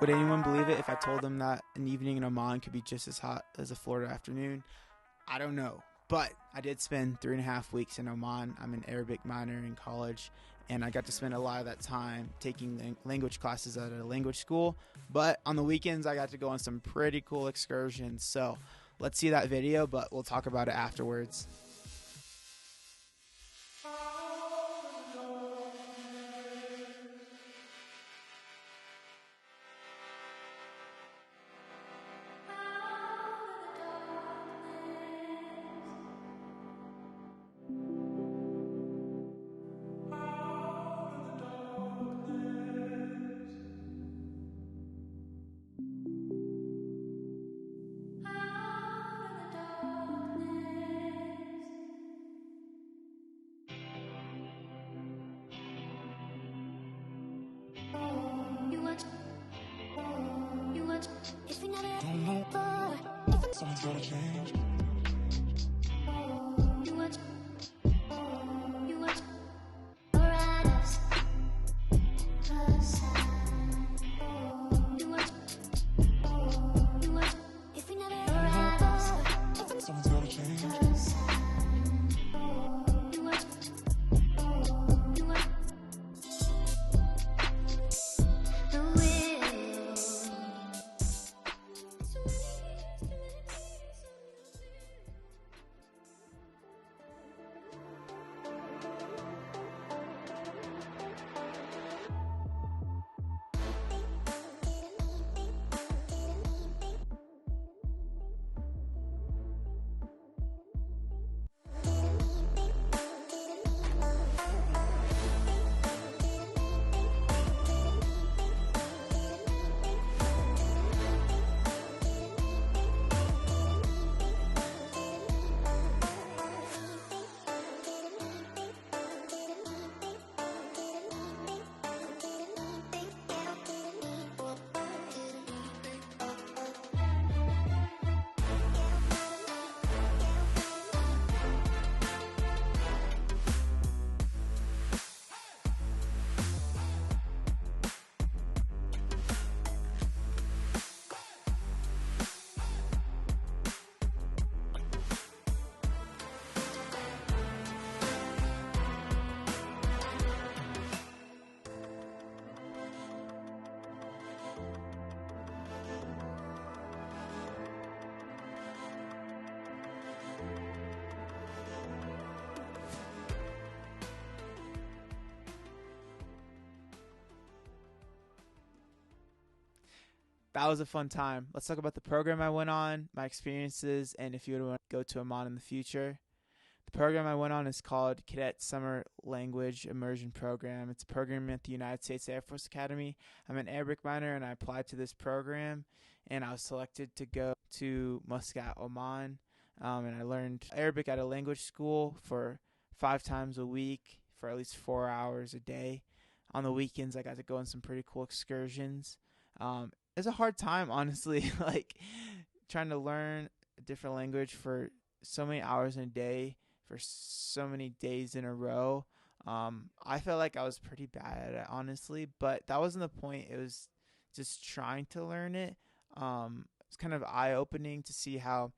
Would anyone believe it if I told them that an evening in Oman could be just as hot as a Florida afternoon? I don't know. But I did spend 3.5 weeks in Oman. I'm an Arabic minor in college, and I got to spend a lot of that time taking language classes at a language school. But on the weekends, I got to go on some pretty cool excursions. So let's see that video, but we'll talk about it afterwards. Don't know if something's gotta change. Something's gotta change. That was a fun time. Let's talk about the program I went on, my experiences, and if you would want to go to Oman in the future. The program I went on is called Cadet Summer Language Immersion Program. It's a program at the United States Air Force Academy. I'm an Arabic minor, and I applied to this program, and I was selected to go to Muscat, Oman. And I learned Arabic at a language school for 5 times a week for at least 4 hours a day. On the weekends, I got to go on some pretty cool excursions. It's a hard time, honestly, like trying to learn a different language for so many hours in a day, for so many days in a row. I felt like I was pretty bad at it, honestly, but that wasn't the point. It was just trying to learn it. It's kind of eye-opening to see how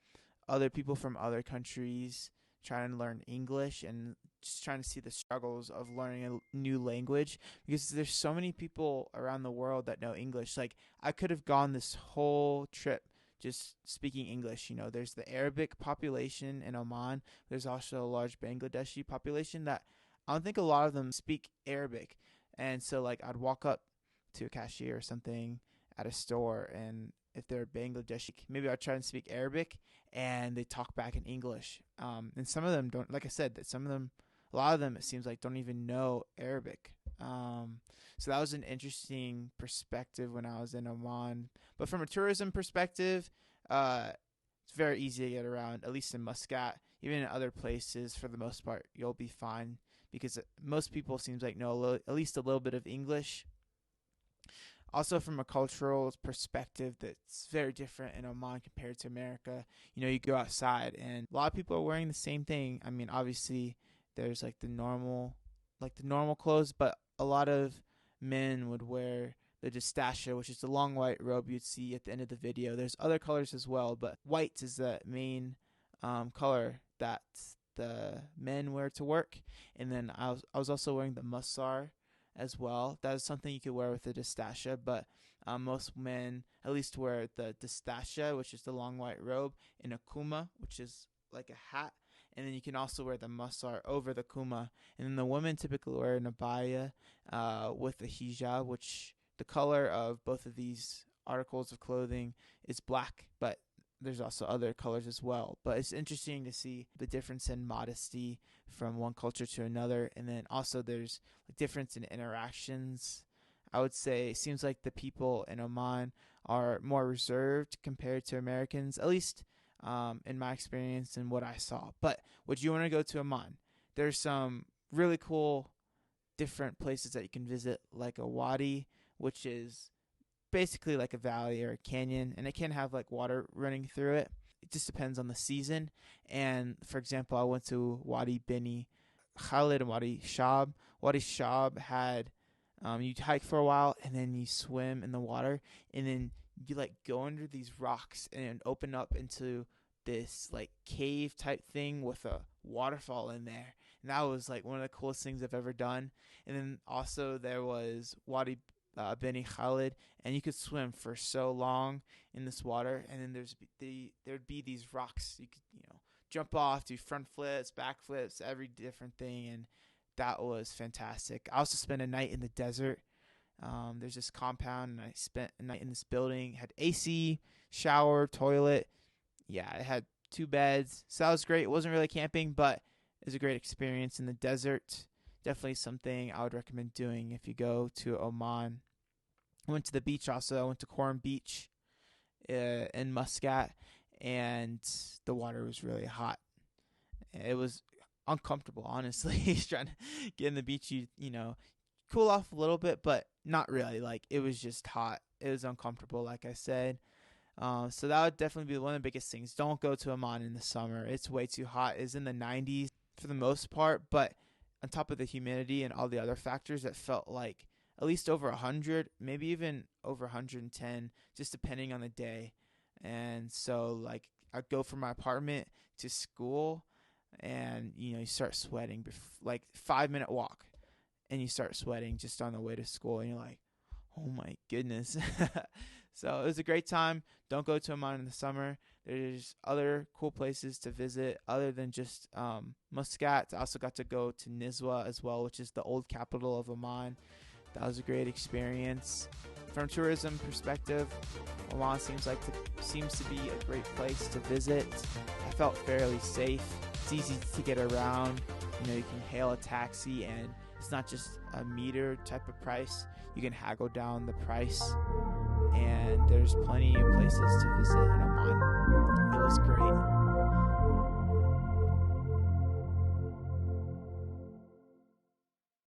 other people from other countries try and learn English, and just trying to see the struggles of learning a new language, because there's so many people around the world that know English. Like, I could have gone this whole trip just speaking English. You know, there's the Arabic population in Oman. There's also a large Bangladeshi population that I don't think a lot of them speak Arabic. And so, like, I'd walk up to a cashier or something at a store, and if they're Bangladeshi, maybe I'll try and speak Arabic, and they talk back in English. And some of them don't, like I said, that some of them, a lot of them, it seems like, don't even know Arabic. So that was an interesting perspective when I was in Oman. But from a tourism perspective, it's very easy to get around, at least in Muscat. Even in other places, for the most part, you'll be fine, because most people seems like know at least a little bit of English. Also, from a cultural perspective, that's very different in Oman compared to America. You know, you go outside and a lot of people are wearing the same thing. I mean, obviously, there's like the normal clothes, but a lot of men would wear the distachia, which is the long white robe you'd see at the end of the video. There's other colors as well, but white is the main color that the men wear to work. And then I was also wearing the musar as well. That is something you could wear with the distachia, but most men at least wear the distachia, which is the long white robe, and a kuma, which is like a hat. And then you can also wear the musar over the kuma. And then the women typically wear an abaya with a hijab, which the color of both of these articles of clothing is black, but there's also other colors as well. But it's interesting to see the difference in modesty from one culture to another. And then also there's a difference in interactions. I would say it seems like the people in Oman are more reserved compared to Americans, at least in my experience and what I saw. But would you want to go to Oman? There's some really cool different places that you can visit, like a wadi, which is basically like a valley or a canyon, and it can have like water running through it. It just depends on the season. And for example, I went to Wadi Beni Khalid and Wadi Shab. Wadi Shab had you hike for a while and then you swim in the water, and then you like go under these rocks and open up into this like cave type thing with a waterfall in there. And that was like one of the coolest things I've ever done. And then also there was Wadi Beni Khalid, and you could swim for so long in this water. And then there'd be these rocks you could jump off, do front flips, back flips, every different thing, and that was fantastic. I also spent a night in the desert. There's this compound, and I spent a night in this building. It had AC, shower, toilet. Yeah, it had 2 beds, so that was great. It wasn't really camping, but it was a great experience in the desert. Definitely something I would recommend doing if you go to Oman. I went to the beach also. I went to Coram Beach in Muscat, and the water was really hot. It was uncomfortable, honestly. Trying to get in the beach, you know, cool off a little bit, but not really. Like, it was just hot. It was uncomfortable, like I said. So that would definitely be one of the biggest things. Don't go to Oman in the summer. It's way too hot. It's in the 90s for the most part, but on top of the humidity and all the other factors, it felt like at least over 100, maybe even over 110, just depending on the day. And so, like, I'd go from my apartment to school, and, you start sweating, like 5-minute walk, and you start sweating just on the way to school, and you're like, oh my goodness. So it was a great time. Don't go to Oman in the summer. There's other cool places to visit other than just Muscat. I also got to go to Nizwa as well, which is the old capital of Oman. That was a great experience. From a tourism perspective, Oman seems to be a great place to visit. I felt fairly safe. It's easy to get around. You can hail a taxi, and it's not just a meter type of price. You can haggle down the price, and there's plenty of places to visit in Oman. It was great.